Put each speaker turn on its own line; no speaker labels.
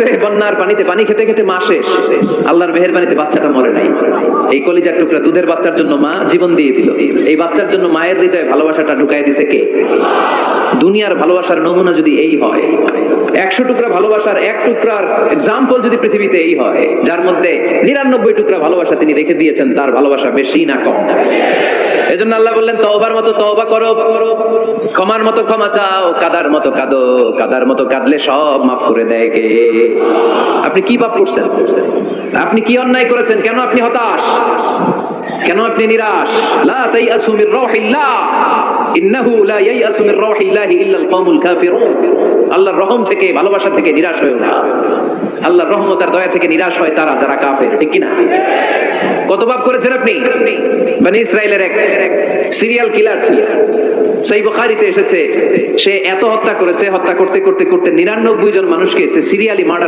রাস্তায় বন্যার পানিতে পানি খেতে খেতে মা শেষ, আল্লাহর মেহেরবানিতে বাচ্চাটা মরে নাই। এই কলিজার টুকরা দুধের বাচ্চার জন্য মা জীবন দিয়ে দিল। এই বাচ্চার জন্য মায়ের হৃদয়ে ভালোবাসাটা ঢুকাই দিছে কে? দুনিয়ার ভালোবাসার নমুনা যদি এই হয়, 100 টুকরা ভালোবাসার 1 টুকরার এক্সাম্পল যদি পৃথিবীতে এই হয়, যার মধ্যে 99 টুকরা ভালোবাসা তিনি রেখে দিয়েছেন, তার ভালোবাসা বেশি না কম? এজন্য আল্লাহ বললেন, তওবার মতো তওবা করো, ক্ষমার মতো ক্ষমা চাও, কাদার মতো কাঁদো, কাদার মতো কাঁদলে সব মাফ করে দেয় কে? আপনি কি পাপ করছেন? আপনি কি অন্যায় করেছেন? কেন আপনি হতাশ? কেন আপনি নিরাশ? লা তাইয়াসু মির রাহিল্লাহ, ইন্নাহু লা ইয়াইয়াসু মির রাহিল্লাহি ইল্লাল কওমুল কাফিরুন। আল্লাহর রহম থেকে, ভালোবাসা থেকে নিরাশ হয়ো না। আল্লাহর রহমত আর দয়া থেকে নিরাশ হয় তারা যারা কাফের, ঠিক কি না? কত পাপ করেছেন আপনি? বনি ইসরাইলের এক সিরিয়াল কিলার ছিল, সহিহ বুখারীতে এসেছে, সে এত হত্যা করেছে, হত্যা করতে করতে করতে 99 জন মানুষকে সে সিরিয়ালি মার্ডার